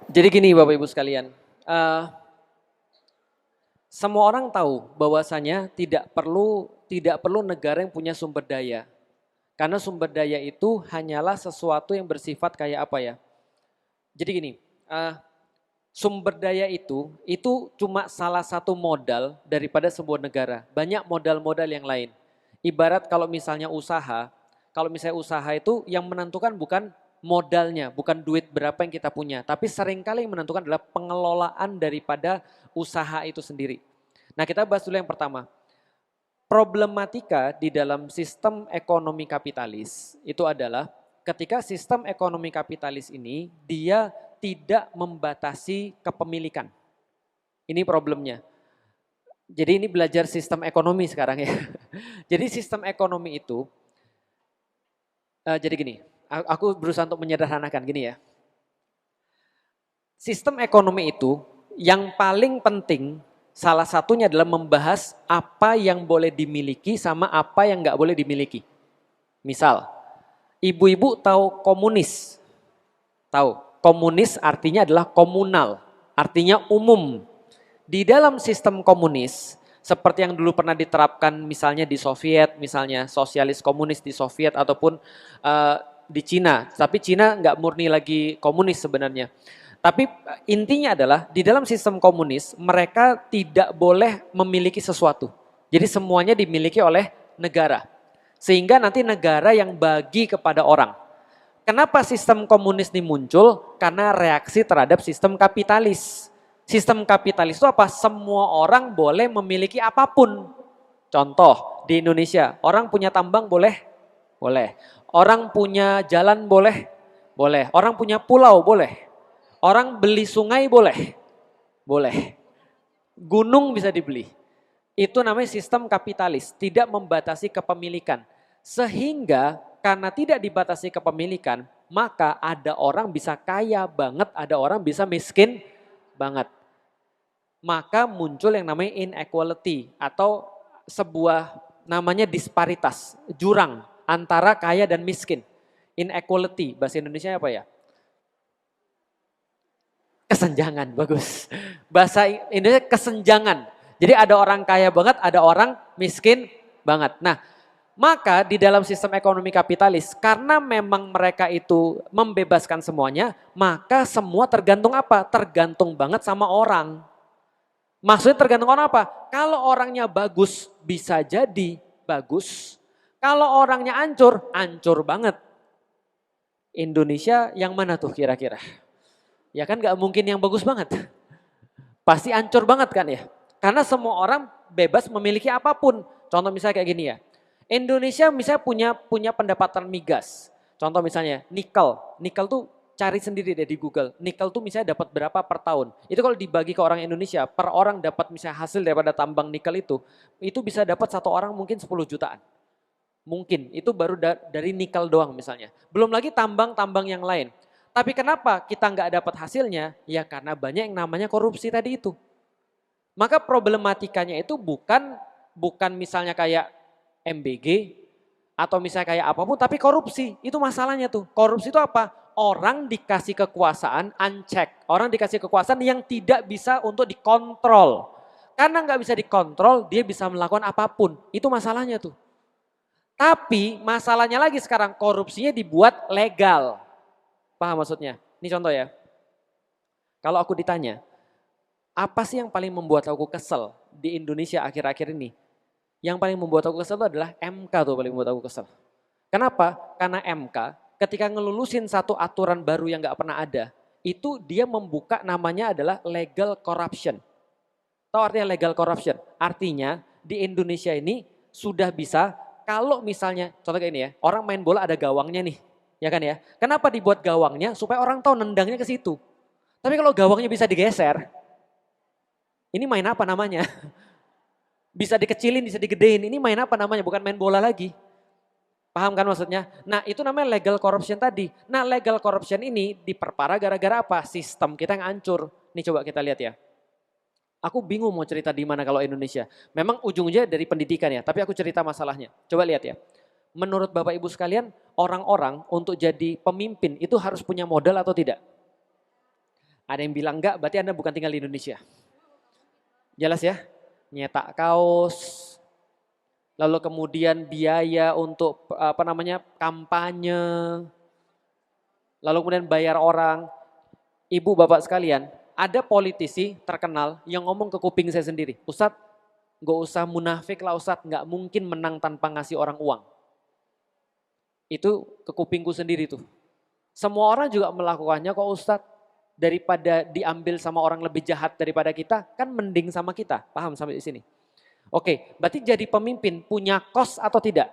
Jadi gini Bapak Ibu sekalian, eh, semua orang tahu bahwasanya tidak perlu negara yang punya sumber daya. Karena sumber daya itu hanyalah sesuatu yang bersifat kayak apa ya. Jadi gini, eh, sumber daya itu cuma salah satu modal daripada sebuah negara. Banyak modal-modal yang lain. Ibarat kalau misalnya usaha itu yang menentukan bukan modalnya, bukan duit berapa yang kita punya, tapi seringkali yang menentukan adalah pengelolaan daripada usaha itu sendiri. Nah, kita bahas dulu yang pertama. Problematika di dalam sistem ekonomi kapitalis itu adalah ketika sistem ekonomi kapitalis ini dia tidak membatasi kepemilikan. Ini problemnya. Jadi ini belajar sistem ekonomi sekarang ya. Jadi sistem ekonomi itu, jadi gini, aku berusaha untuk menyederhanakan gini ya. Sistem ekonomi itu yang paling penting salah satunya adalah membahas apa yang boleh dimiliki sama apa yang nggak boleh dimiliki. Misal, ibu-ibu tahu komunis? Tahu, komunis artinya adalah komunal, artinya umum. Di dalam sistem komunis, seperti yang dulu pernah diterapkan misalnya di Soviet, misalnya sosialis komunis di Soviet ataupun di Cina. Tapi Cina nggak murni lagi komunis sebenarnya. Tapi intinya adalah di dalam sistem komunis mereka tidak boleh memiliki sesuatu. Jadi semuanya dimiliki oleh negara. Sehingga nanti negara yang bagi kepada orang. Kenapa sistem komunis ini muncul? Karena reaksi terhadap sistem kapitalis. Sistem kapitalis itu apa? Semua orang boleh memiliki apapun. Contoh di Indonesia, orang punya tambang boleh? Boleh. Orang punya jalan boleh? Boleh. Orang punya pulau boleh? Orang beli sungai boleh? Boleh. Gunung bisa dibeli. Itu namanya sistem kapitalis, tidak membatasi kepemilikan. Sehingga karena tidak dibatasi kepemilikan, maka ada orang bisa kaya banget, ada orang bisa miskin banget. Maka muncul yang namanya inequality atau sebuah namanya disparitas, jurang antara kaya dan miskin. Inequality, bahasa Indonesia apa ya? Kesenjangan, bagus. Bahasa Indonesia kesenjangan. Jadi ada orang kaya banget, ada orang miskin banget. Nah, maka di dalam sistem ekonomi kapitalis, karena memang mereka itu membebaskan semuanya, maka semua tergantung apa? Tergantung banget sama orang. Maksudnya tergantung orang apa? Kalau orangnya bagus, bisa jadi bagus. Kalau orangnya hancur, hancur banget. Indonesia yang mana tuh kira-kira? Ya kan gak mungkin yang bagus banget. Pasti hancur banget kan ya. Karena semua orang bebas memiliki apapun. Contoh misalnya kayak gini ya. Indonesia misalnya punya pendapatan migas. Contoh misalnya nikel. Nikel tuh cari sendiri deh di Google. Nikel tuh misalnya dapat berapa per tahun. Itu kalau dibagi ke orang Indonesia, per orang dapat misalnya hasil daripada tambang nikel itu bisa dapat satu orang mungkin 10 jutaan. Mungkin, itu baru dari nikel doang misalnya. Belum lagi tambang-tambang yang lain. Tapi kenapa kita nggak dapat hasilnya? Ya karena banyak yang namanya korupsi tadi itu. Maka problematikanya itu bukan misalnya kayak MBG atau misalnya kayak apapun, tapi korupsi. Itu masalahnya tuh. Korupsi itu apa? Orang dikasih kekuasaan uncheck. Orang dikasih kekuasaan yang tidak bisa untuk dikontrol. Karena nggak bisa dikontrol, dia bisa melakukan apapun. Itu masalahnya tuh. Tapi masalahnya lagi sekarang korupsinya dibuat legal. Paham maksudnya? Ini contoh ya. Kalau aku ditanya, apa sih yang paling membuat aku kesel di Indonesia akhir-akhir ini? Yang paling membuat aku kesel itu adalah MK tuh paling membuat aku kesel. Kenapa? Karena MK ketika ngelulusin satu aturan baru yang gak pernah ada, itu dia membuka namanya adalah legal corruption. Tahu artinya legal corruption? Artinya di Indonesia ini sudah bisa kalau misalnya, contoh kayak ini ya, orang main bola ada gawangnya nih, ya kan ya. Kenapa dibuat gawangnya? Supaya orang tahu nendangnya ke situ. Tapi kalau gawangnya bisa digeser, ini main apa namanya? Bisa dikecilin, bisa digedein, ini main apa namanya? Bukan main bola lagi. Paham kan maksudnya? Nah itu namanya legal corruption tadi. Nah legal corruption ini diperparah gara-gara apa? Sistem kita yang hancur. Nih coba kita lihat ya. Aku bingung mau cerita di mana kalau Indonesia. Memang ujungnya dari pendidikan ya, tapi aku cerita masalahnya. Coba lihat ya. Menurut Bapak Ibu sekalian, orang-orang untuk jadi pemimpin itu harus punya modal atau tidak? Ada yang bilang enggak, berarti Anda bukan tinggal di Indonesia. Jelas ya? Nyetak kaos, lalu kemudian biaya untuk kampanye, lalu kemudian bayar orang. Ibu bapak sekalian, ada politisi terkenal yang ngomong ke kuping saya sendiri, Ustadz gak usah munafik lah Ustadz, gak mungkin menang tanpa ngasih orang uang. Itu ke kupingku sendiri tuh. Semua orang juga melakukannya kok Ustadz. Daripada diambil sama orang lebih jahat daripada kita, kan mending sama kita. Paham sampai di sini? Oke, berarti jadi pemimpin punya kos atau tidak?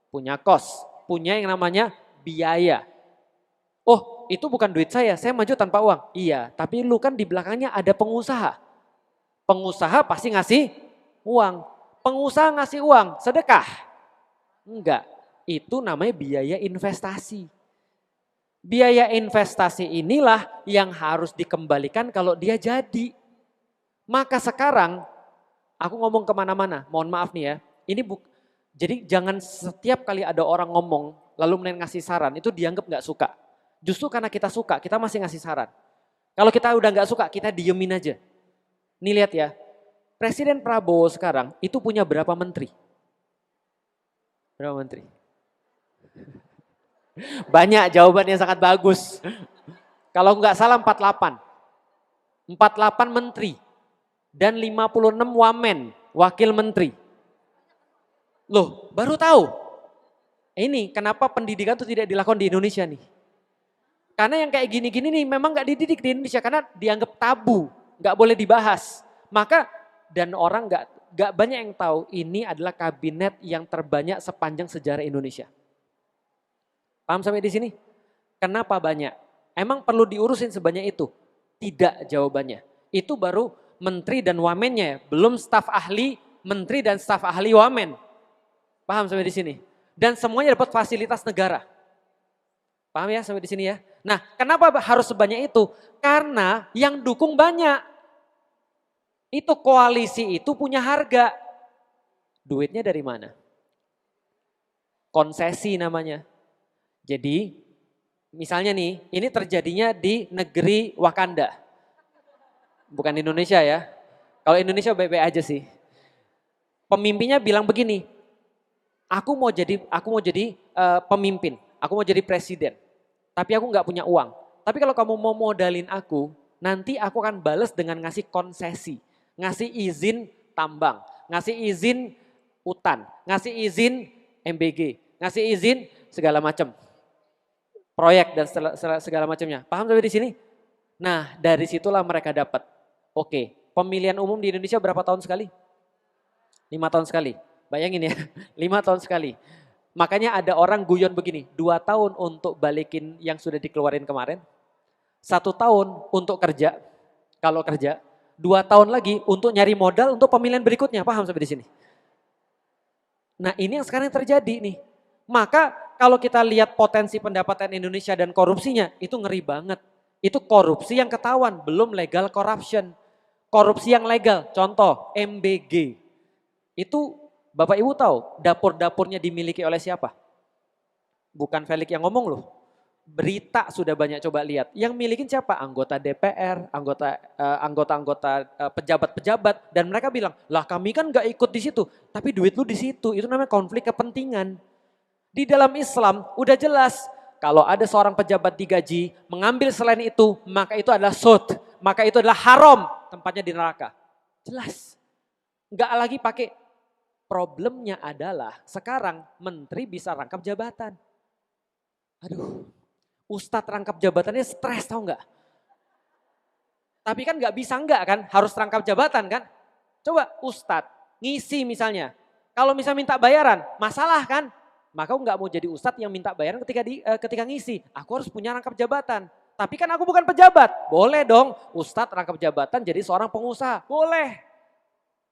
Punya kos, punya yang namanya biaya. Oh, itu bukan duit saya maju tanpa uang. Iya, tapi lu kan di belakangnya ada pengusaha. Pengusaha pasti ngasih uang. Pengusaha ngasih uang, sedekah? Enggak, itu namanya biaya investasi. Biaya investasi inilah yang harus dikembalikan kalau dia jadi. Maka sekarang, aku ngomong kemana-mana, mohon maaf nih ya. Jadi jangan setiap kali ada orang ngomong, lalu kemudian ngasih saran, itu dianggap gak suka. Justru karena kita suka, kita masih ngasih saran. Kalau kita udah gak suka, kita diemin aja. Nih lihat ya, Presiden Prabowo sekarang itu punya berapa menteri? Berapa menteri? Banyak, jawabannya sangat bagus. Kalau nggak salah 48. 48 menteri. Dan 56 wamen, wakil menteri. Loh, baru tahu. Ini kenapa pendidikan itu tidak dilakukan di Indonesia nih. Karena yang kayak gini-gini nih memang nggak dididik di Indonesia. Karena dianggap tabu, nggak boleh dibahas. Maka dan orang nggak banyak yang tahu ini adalah kabinet yang terbanyak sepanjang sejarah Indonesia. Paham sampai di sini? Kenapa banyak? Emang perlu diurusin sebanyak itu? Tidak jawabannya. Itu baru menteri dan wamennya, belum staf ahli menteri dan staf ahli wamen. Paham sampai di sini? Dan semuanya dapat fasilitas negara. Paham ya sampai di sini ya? Nah, kenapa harus sebanyak itu? Karena yang dukung banyak. Itu koalisi itu punya harga. Duitnya dari mana? Konsesi namanya. Jadi misalnya nih, ini terjadinya di negeri Wakanda. Bukan Indonesia ya. Kalau Indonesia baik-baik aja sih. Pemimpinnya bilang begini, aku mau jadi pemimpin, aku mau jadi presiden. Tapi aku nggak punya uang. Tapi kalau kamu mau modalin aku, nanti aku akan balas dengan ngasih konsesi. Ngasih izin tambang, ngasih izin hutan, ngasih izin MBG, ngasih izin segala macam. Proyek dan segala macamnya. Paham sampai di sini? Nah, dari situlah mereka dapat. Oke, pemilihan umum di Indonesia berapa tahun sekali? 5 tahun sekali. Bayangin ya, 5 tahun sekali. Makanya ada orang guyon begini, 2 tahun untuk balikin yang sudah dikeluarin kemarin. 1 tahun untuk kerja, kalau kerja. 2 tahun lagi untuk nyari modal untuk pemilihan berikutnya. Paham sampai di sini? Nah, ini yang sekarang terjadi nih. Maka kalau kita lihat potensi pendapatan Indonesia dan korupsinya, itu ngeri banget. Itu korupsi yang ketahuan, belum legal corruption. Korupsi yang legal, contoh MBG. Itu Bapak Ibu tahu dapur-dapurnya dimiliki oleh siapa? Bukan Felix yang ngomong loh. Berita sudah banyak coba lihat. Yang milikin siapa? Anggota DPR, anggota-anggota pejabat-pejabat. Dan mereka bilang, lah kami kan gak ikut di situ. Tapi duit lu di situ, itu namanya konflik kepentingan. Di dalam Islam udah jelas, kalau ada seorang pejabat digaji, mengambil selain itu, maka itu adalah sud. Maka itu adalah haram, tempatnya di neraka. Jelas. Gak lagi pakai. Problemnya adalah sekarang menteri bisa rangkap jabatan. Aduh, ustadz rangkap jabatannya stres tau gak? Tapi kan gak bisa enggak kan, harus rangkap jabatan kan. Coba ustadz ngisi misalnya, kalau misalnya minta bayaran, masalah kan. Maka aku gak mau jadi ustadz yang minta bayaran ketika ngisi. Aku harus punya rangkap jabatan. Tapi kan aku bukan pejabat. Boleh dong ustadz rangkap jabatan jadi seorang pengusaha. Boleh.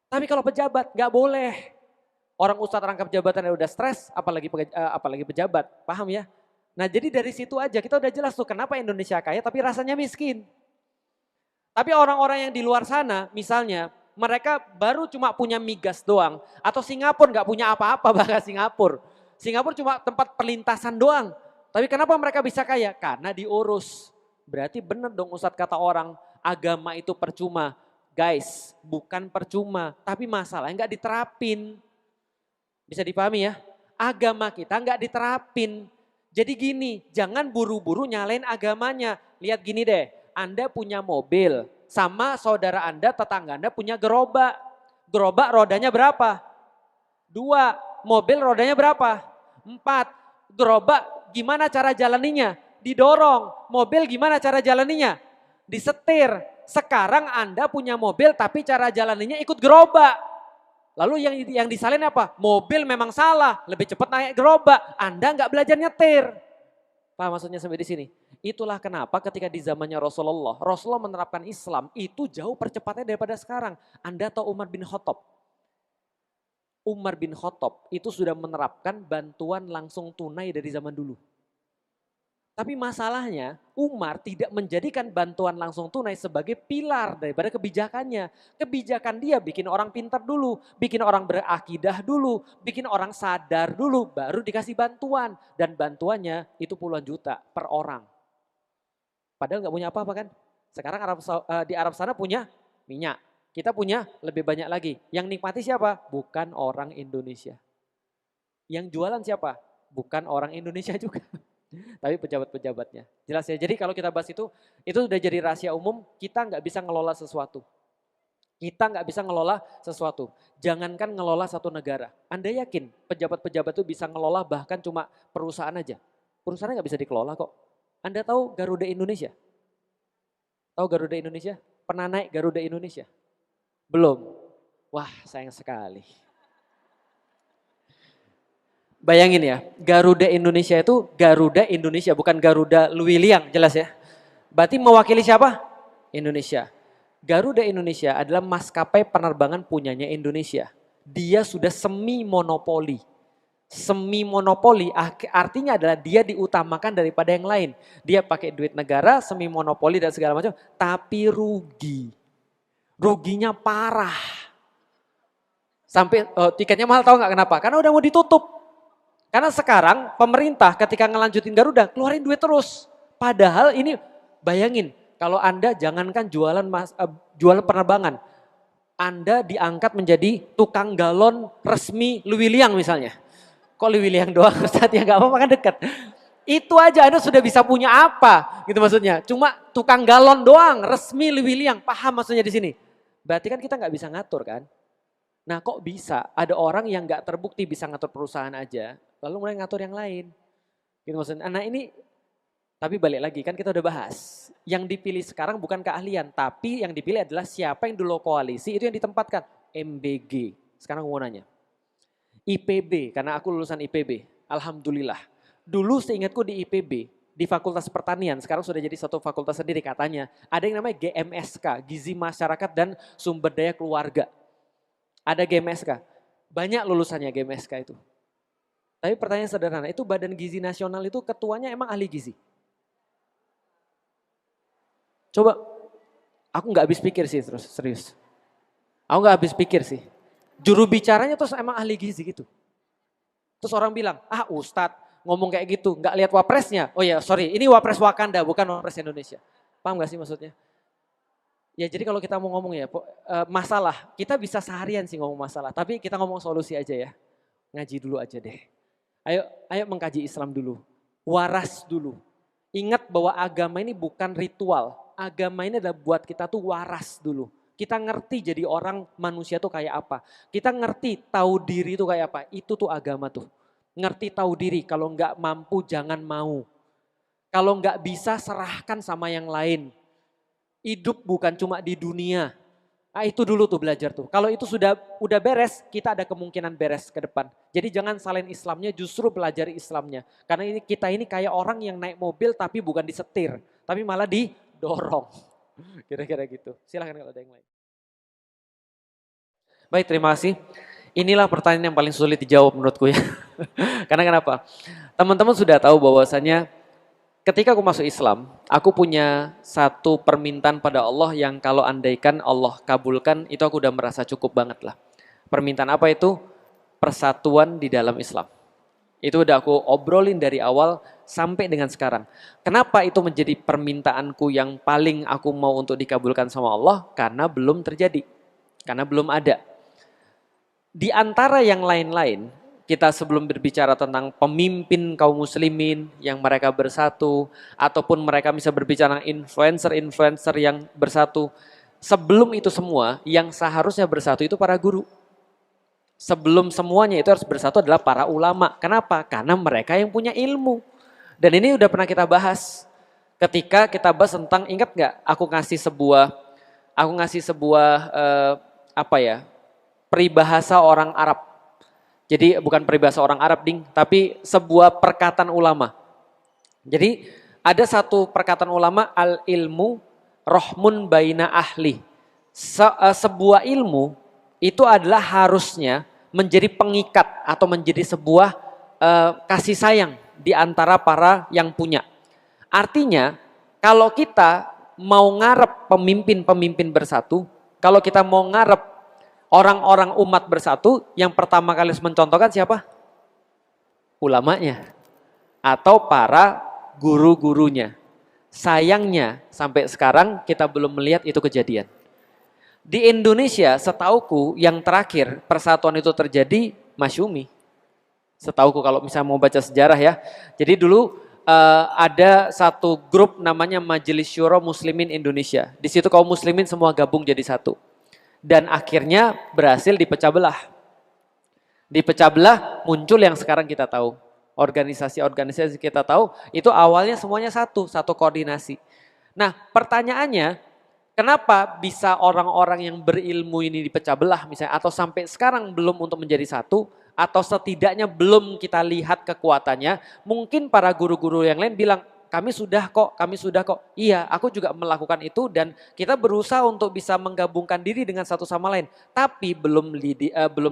Tapi kalau pejabat gak boleh. Orang ustadz rangkap jabatan udah stres, apalagi pejabat. Paham ya? Nah jadi dari situ aja kita udah jelas tuh kenapa Indonesia kaya tapi rasanya miskin. Tapi orang-orang yang di luar sana misalnya mereka baru cuma punya migas doang. Atau Singapura gak punya apa-apa bahkan Singapura. Singapura cuma tempat perlintasan doang. Tapi kenapa mereka bisa kaya? Karena diurus. Berarti benar dong Ustadz kata orang, agama itu percuma. Guys, bukan percuma, tapi masalahnya nggak diterapin. Bisa dipahami ya? Agama kita nggak diterapin. Jadi gini, jangan buru-buru nyalain agamanya. Lihat gini deh, Anda punya mobil, sama saudara Anda, tetangga Anda punya gerobak. Gerobak rodanya berapa? 2, mobil rodanya berapa? 4. Gerobak gimana cara jalaninya? Didorong. Mobil gimana cara jalaninya? Disetir. Sekarang Anda punya mobil tapi cara jalaninya ikut gerobak. Lalu yang disalin apa? Mobil memang salah, lebih cepat naik gerobak. Anda nggak belajar nyetir. Paham maksudnya sampai di sini? Itulah kenapa ketika di zamannya Rasulullah menerapkan Islam itu jauh percepatnya daripada sekarang. Anda tahu Umar bin Khattab? Umar bin Khattab itu sudah menerapkan bantuan langsung tunai dari zaman dulu. Tapi masalahnya Umar tidak menjadikan bantuan langsung tunai sebagai pilar daripada kebijakannya. Kebijakan dia bikin orang pintar dulu, bikin orang berakidah dulu, bikin orang sadar dulu, baru dikasih bantuan. Dan bantuannya itu puluhan juta per orang. Padahal nggak punya apa-apa kan. Sekarang di Arab sana punya minyak. Kita punya lebih banyak lagi. Yang nikmati siapa? Bukan orang Indonesia. Yang jualan siapa? Bukan orang Indonesia juga. Tapi pejabat-pejabatnya. Jelas ya, jadi kalau kita bahas itu sudah jadi rahasia umum, kita nggak bisa ngelola sesuatu. Kita nggak bisa ngelola sesuatu. Jangankan ngelola satu negara. Anda yakin pejabat-pejabat itu bisa ngelola bahkan cuma perusahaan aja? Perusahaannya nggak bisa dikelola kok. Anda tahu Garuda Indonesia? Tahu Garuda Indonesia? Pernah naik Garuda Indonesia? Belum. Wah, sayang sekali. Bayangin ya, Garuda Indonesia itu Garuda Indonesia, bukan Garuda Luwiliang, jelas ya. Berarti mewakili siapa? Indonesia. Garuda Indonesia adalah maskapai penerbangan punyanya Indonesia. Dia sudah semi monopoli. Semi monopoli artinya adalah dia diutamakan daripada yang lain. Dia pakai duit negara, semi monopoli dan segala macam, tapi rugi. Ruginya parah. Sampai tiketnya mahal, tahu nggak kenapa? Karena udah mau ditutup. Karena sekarang pemerintah ketika ngelanjutin Garuda keluarin duit terus. Padahal ini bayangin kalau Anda jangankan jualan penerbangan. Anda diangkat menjadi tukang galon resmi Luwiliang misalnya. Kok Luwiliang doang Ustaz? Ya gak apa-apa kan dekat. Itu aja Anda sudah bisa punya apa gitu maksudnya. Cuma tukang galon doang resmi Luwiliang. Paham maksudnya di sini? Berarti kan kita gak bisa ngatur kan. Nah kok bisa ada orang yang gak terbukti bisa ngatur perusahaan aja. Lalu mulai ngatur yang lain. Gitu maksudnya. Nah ini, tapi balik lagi kan kita udah bahas. Yang dipilih sekarang bukan keahlian, tapi yang dipilih adalah siapa yang dulu koalisi itu yang ditempatkan. MBG, sekarang mau nanya. IPB, karena aku lulusan IPB, alhamdulillah. Dulu seingatku di IPB, di Fakultas Pertanian, sekarang sudah jadi satu fakultas sendiri katanya. Ada yang namanya GMSK, Gizi Masyarakat dan Sumber Daya Keluarga. Ada GMSK, banyak lulusannya GMSK itu. Tapi pertanyaan sederhana, itu Badan Gizi Nasional itu ketuanya emang ahli gizi? Coba, aku nggak habis pikir sih terus, serius. Aku nggak habis pikir sih. Juru bicaranya terus emang ahli gizi gitu. Terus orang bilang, Ustadz ngomong kayak gitu, nggak lihat wapresnya. Oh ya sorry, ini wapres Wakanda bukan wapres Indonesia. Paham gak sih maksudnya? Ya jadi kalau kita mau ngomong ya, masalah, kita bisa seharian sih ngomong masalah. Tapi kita ngomong solusi aja ya. Ngaji dulu aja deh. Ayo mengkaji Islam dulu, waras dulu. Ingat bahwa agama ini bukan ritual, agama ini adalah buat kita tuh waras dulu. Kita ngerti jadi orang manusia tuh kayak apa. Kita ngerti tahu diri tuh kayak apa, itu tuh agama tuh. Ngerti tahu diri, kalau nggak mampu jangan mau. Kalau nggak bisa serahkan sama yang lain. Hidup bukan cuma di dunia. Nah, itu dulu tuh belajar tuh. Kalau itu udah beres, kita ada kemungkinan beres ke depan. Jadi jangan salin Islamnya, justru pelajari Islamnya. Karena kita ini kayak orang yang naik mobil tapi bukan disetir, tapi malah didorong. Kira-kira gitu. Silahkan kalau ada yang lain. Baik, terima kasih. Inilah pertanyaan yang paling sulit dijawab menurutku ya. Karena kenapa? Teman-teman sudah tahu bahwasanya ketika aku masuk Islam, aku punya satu permintaan pada Allah yang kalau andaikan Allah kabulkan, itu aku udah merasa cukup banget lah. Permintaan apa itu? Persatuan di dalam Islam. Itu udah aku obrolin dari awal sampai dengan sekarang. Kenapa itu menjadi permintaanku yang paling aku mau untuk dikabulkan sama Allah? Karena belum terjadi. Karena belum ada. Di antara yang lain-lain, kita sebelum berbicara tentang pemimpin kaum muslimin yang mereka bersatu, ataupun mereka bisa berbicara influencer-influencer yang bersatu. Sebelum itu semua, yang seharusnya bersatu itu para guru. Sebelum semuanya itu harus bersatu adalah para ulama. Kenapa? Karena mereka yang punya ilmu. Dan ini udah pernah kita bahas. Ketika kita bahas tentang, ingat gak aku ngasih sebuah peribahasa orang Arab. Jadi bukan peribahasa orang Arab ding, tapi sebuah perkataan ulama. Jadi ada satu perkataan ulama, al ilmu rohmun baina ahli. Sebuah ilmu itu adalah harusnya menjadi pengikat atau menjadi sebuah kasih sayang di antara para yang punya. Artinya kalau kita mau ngarep pemimpin-pemimpin bersatu, kalau kita mau ngarep orang-orang umat bersatu, yang pertama kali mencontohkan siapa? Ulamanya atau para guru-gurunya. Sayangnya sampai sekarang kita belum melihat itu kejadian. Di Indonesia setauku yang terakhir persatuan itu terjadi Masyumi. Setauku kalau misalnya mau baca sejarah ya. Jadi dulu ada satu grup namanya Majelis Syuro Muslimin Indonesia. Di situ kaum muslimin semua gabung jadi satu. Dan akhirnya berhasil dipecah belah. Dipecah belah muncul yang sekarang kita tahu. Organisasi-organisasi kita tahu itu awalnya semuanya satu koordinasi. Nah pertanyaannya, kenapa bisa orang-orang yang berilmu ini dipecah belah misalnya, atau sampai sekarang belum untuk menjadi satu, atau setidaknya belum kita lihat kekuatannya. Mungkin para guru-guru yang lain bilang, kami sudah kok. Iya, aku juga melakukan itu dan kita berusaha untuk bisa menggabungkan diri dengan satu sama lain. Tapi belum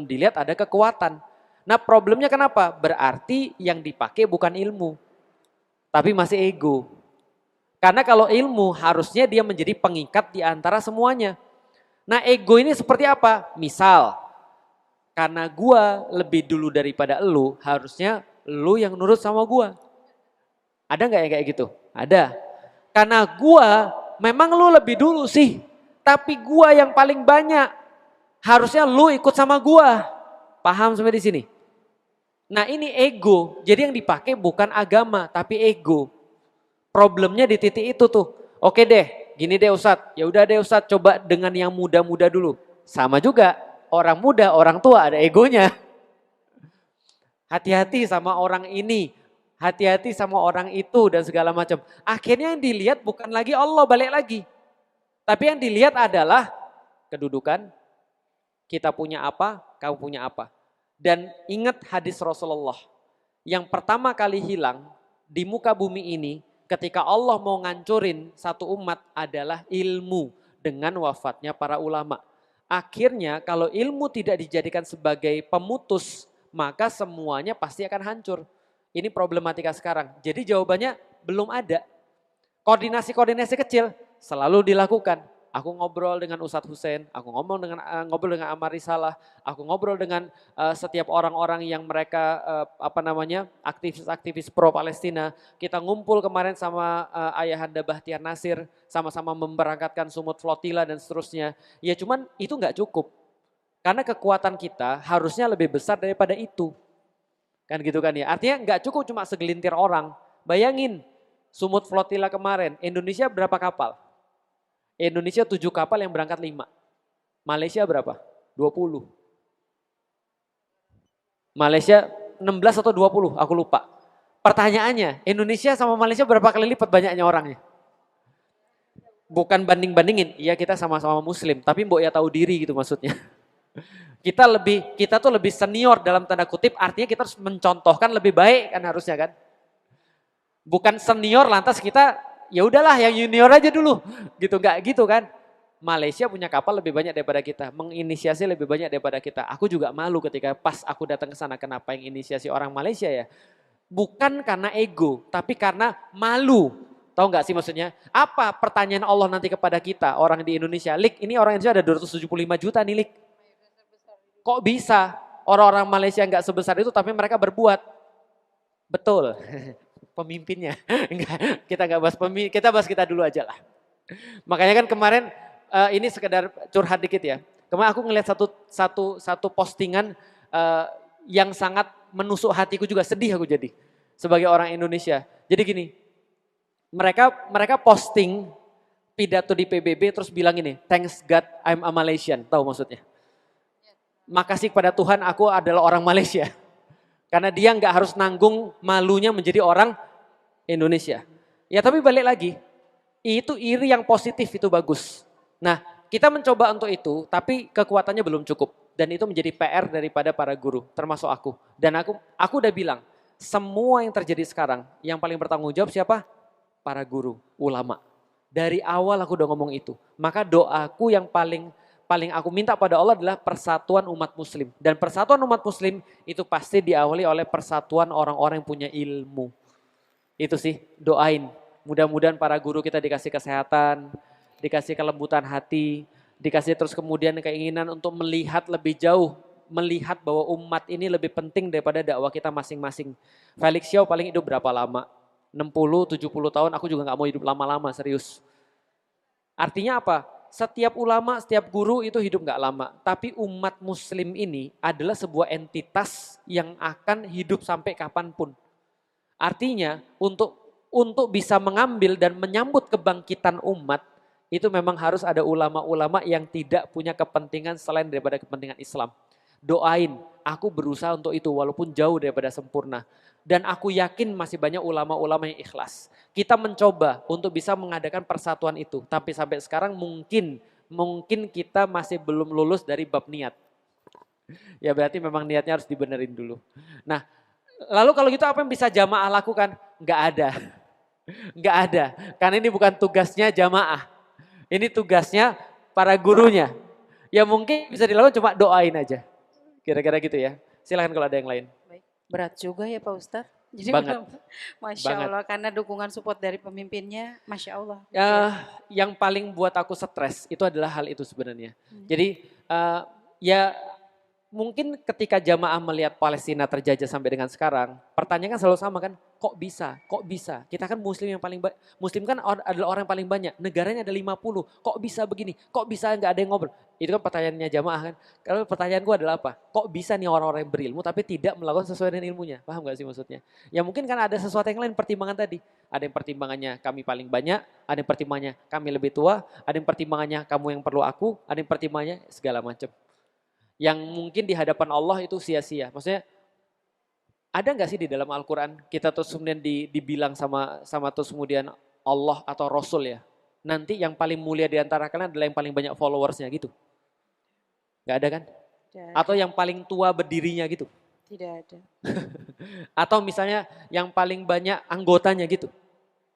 dilihat ada kekuatan. Nah problemnya kenapa? Berarti yang dipakai bukan ilmu, tapi masih ego. Karena kalau ilmu harusnya dia menjadi pengikat di antara semuanya. Nah ego ini seperti apa? Misal, karena gua lebih dulu daripada elu, harusnya lu yang nurut sama gua. Ada nggak yang kayak gitu? Ada. Karena gua memang lu lebih dulu sih, tapi gua yang paling banyak. Harusnya lu ikut sama gua. Paham sampai di sini? Nah ini ego. Jadi yang dipakai bukan agama, tapi ego. Problemnya di titik itu tuh. Oke deh, gini deh Ustadz. Ya udah deh Ustadz, coba dengan yang muda-muda dulu. Sama juga, orang muda, orang tua ada egonya. Hati-hati sama orang ini. Hati-hati sama orang itu dan segala macam. Akhirnya yang dilihat bukan lagi Allah, balik lagi. Tapi yang dilihat adalah kedudukan, kita punya apa, kamu punya apa. Dan ingat hadis Rasulullah, yang pertama kali hilang di muka bumi ini ketika Allah mau ngancurin satu umat adalah ilmu dengan wafatnya para ulama. Akhirnya kalau ilmu tidak dijadikan sebagai pemutus, maka semuanya pasti akan hancur. Ini problematika sekarang. Jadi jawabannya belum ada. Koordinasi-koordinasi kecil selalu dilakukan. Aku ngobrol dengan Ustadz Hussein, aku ngobrol dengan Amar Risalah, aku ngobrol dengan setiap orang-orang yang mereka aktivis-aktivis pro Palestina. Kita ngumpul kemarin sama Ayahanda Bahtiar Nasir, sama-sama memberangkatkan sumut flotila dan seterusnya. Ya cuman itu nggak cukup. Karena kekuatan kita harusnya lebih besar daripada itu. Kan gitu kan ya. Artinya nggak cukup cuma segelintir orang. Bayangin sumut flotila kemarin, Indonesia berapa kapal? Indonesia 7 kapal yang berangkat 5. Malaysia berapa? 20. Malaysia 16 atau 20, aku lupa. Pertanyaannya, Indonesia sama Malaysia berapa kali lipat banyaknya orangnya? Bukan banding-bandingin, iya kita sama-sama muslim, tapi mbok ya tahu diri gitu maksudnya. Kita tuh lebih senior dalam tanda kutip, artinya kita harus mencontohkan lebih baik kan harusnya kan. Bukan senior lantas kita ya udahlah yang junior aja dulu. Gitu enggak gitu kan. Malaysia punya kapal lebih banyak daripada kita, menginisiasi lebih banyak daripada kita. Aku juga malu ketika pas aku datang ke sana, kenapa yang inisiasi orang Malaysia ya? Bukan karena ego, tapi karena malu. Tahu nggak sih maksudnya? Apa pertanyaan Allah nanti kepada kita orang di Indonesia? Lik, ini orang Indonesia ada 275 juta nih Lik. Kok bisa orang-orang Malaysia nggak sebesar itu tapi mereka berbuat? Betul. Pemimpinnya. Enggak, kita nggak bahas pemimpin, kita bahas kita dulu aja lah. Makanya kan kemarin ini sekedar curhat dikit ya. Kemarin aku ngeliat satu postingan yang sangat menusuk hatiku juga, sedih aku jadi sebagai orang Indonesia. Jadi gini, mereka posting pidato di PBB terus bilang ini, thanks God I'm a Malaysian, tahu maksudnya? Makasih kepada Tuhan aku adalah orang Malaysia. Karena dia nggak harus nanggung malunya menjadi orang Indonesia. Ya tapi balik lagi, itu iri yang positif itu bagus. Nah kita mencoba untuk itu, tapi kekuatannya belum cukup. Dan itu menjadi PR daripada para guru, termasuk aku. Dan aku udah bilang, semua yang terjadi sekarang, yang paling bertanggung jawab siapa? Para guru, ulama. Dari awal aku udah ngomong itu. Maka doaku yang paling aku minta pada Allah adalah persatuan umat muslim. Dan persatuan umat muslim itu pasti diawali oleh persatuan orang-orang yang punya ilmu. Itu sih, doain. Mudah-mudahan para guru kita dikasih kesehatan, dikasih kelembutan hati, dikasih terus kemudian keinginan untuk melihat lebih jauh. Melihat bahwa umat ini lebih penting daripada dakwah kita masing-masing. Felix Xiao paling hidup berapa lama? 60, 70 tahun, aku juga gak mau hidup lama-lama, serius. Artinya apa? Setiap ulama, setiap guru itu hidup gak lama. Tapi umat muslim ini adalah sebuah entitas yang akan hidup sampai kapanpun. Artinya untuk bisa mengambil dan menyambut kebangkitan umat, itu memang harus ada ulama-ulama yang tidak punya kepentingan selain daripada kepentingan Islam. Doain, aku berusaha untuk itu walaupun jauh daripada sempurna. Dan aku yakin masih banyak ulama-ulama yang ikhlas. Kita mencoba untuk bisa mengadakan persatuan itu. Tapi sampai sekarang mungkin kita masih belum lulus dari bab niat. Ya berarti memang niatnya harus dibenerin dulu. Nah lalu kalau gitu apa yang bisa jamaah lakukan? Enggak ada. Enggak ada. Karena ini bukan tugasnya jamaah. Ini tugasnya para gurunya. Ya mungkin bisa dilakukan cuma doain aja. Kira-kira gitu ya. Silahkan kalau ada yang lain. Berat juga ya Pak Ustadz. Jadi Banget. Masya Allah, karena dukungan support dari pemimpinnya, Masya Allah. Yang paling buat aku stres itu adalah hal itu sebenarnya. Jadi ya mungkin ketika jamaah melihat Palestina terjajah sampai dengan sekarang, pertanyaan kan selalu sama kan, kok bisa? Kok bisa? Kita kan muslim yang paling muslim kan adalah orang yang paling banyak, negaranya ada 50, kok bisa begini? Kok bisa nggak ada yang ngobrol? Itu kan pertanyaannya jamaah kan. Kalau pertanyaan gue adalah apa? Kok bisa nih orang-orang yang berilmu tapi tidak melakukan sesuai dengan ilmunya? Paham gak sih maksudnya? Ya mungkin kan ada sesuatu yang lain pertimbangan tadi. Ada yang pertimbangannya kami paling banyak, ada yang pertimbangannya kami lebih tua, ada yang pertimbangannya kamu yang perlu aku, ada yang pertimbangannya segala macam. Yang mungkin di hadapan Allah itu sia-sia. Maksudnya ada nggak sih di dalam Al-Quran kita terus kemudian dibilang sama terus kemudian Allah atau Rasul ya. Nanti yang paling mulia di antara kalian adalah yang paling banyak followersnya gitu. Nggak ada kan? Tidak. Atau yang paling tua berdirinya gitu. Tidak ada. Atau misalnya yang paling banyak anggotanya gitu.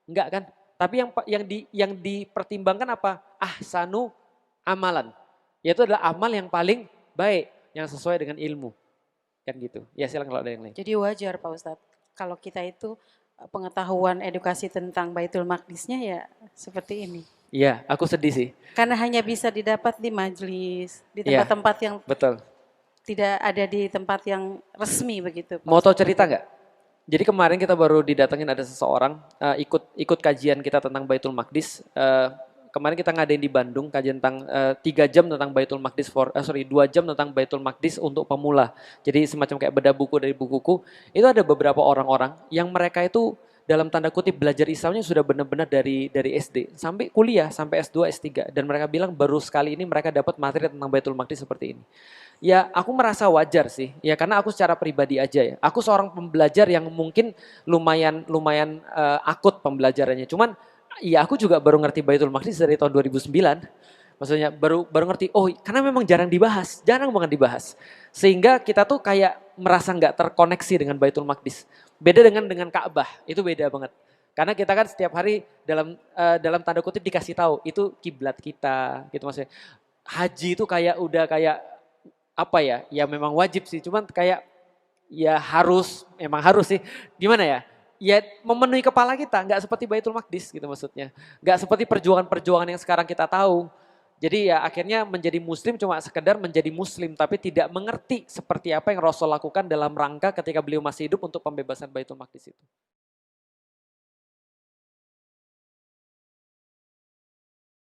Enggak kan? Tapi yang dipertimbangkan apa? Ahsanu amalan. Yaitu adalah amal yang paling baik, yang sesuai dengan ilmu. Kan gitu. Ya silakan kalau ada yang lain. Jadi wajar Pak Ustadz, kalau kita itu pengetahuan edukasi tentang Baitul Maqdisnya ya seperti ini. Iya, aku sedih sih. Karena hanya bisa didapat di majelis, di tempat-tempat yang betul. Tidak ada di tempat yang resmi begitu. Mau tahu cerita nggak? Jadi kemarin kita baru didatengin ada seseorang ikut kajian kita tentang Baitul Maqdis. Kemarin kita ngadain di Bandung kajian tentang 3 jam tentang Baitul Maqdis 2 jam tentang Baitul Maqdis untuk pemula. Jadi semacam kayak bedah buku dari bukuku. Itu ada beberapa orang-orang yang mereka itu dalam tanda kutip belajar Islamnya sudah benar-benar dari SD sampai kuliah, sampai S2, S3 dan mereka bilang baru sekali ini mereka dapat materi tentang Baitul Maqdis seperti ini. Ya, aku merasa wajar sih. Ya karena aku secara pribadi aja ya. Aku seorang pembelajar yang mungkin lumayan akut pembelajarannya. Cuman ya aku juga baru ngerti Baitul Maqdis dari tahun 2009. Maksudnya baru ngerti, oh karena memang jarang banget dibahas. Sehingga kita tuh kayak merasa nggak terkoneksi dengan Baitul Maqdis. Beda dengan Ka'bah, itu beda banget. Karena kita kan setiap hari dalam tanda kutip dikasih tahu itu kiblat kita, gitu maksudnya. Haji itu udah kayak apa ya? Ya memang wajib sih, cuman kayak ya memang harus sih. Gimana ya? Ya memenuhi kepala kita, nggak seperti Baitul Maqdis gitu maksudnya. Nggak seperti perjuangan-perjuangan yang sekarang kita tahu. Jadi ya akhirnya menjadi muslim cuma sekedar menjadi muslim tapi tidak mengerti seperti apa yang Rasul lakukan dalam rangka ketika beliau masih hidup untuk pembebasan Baitul Maqdis itu.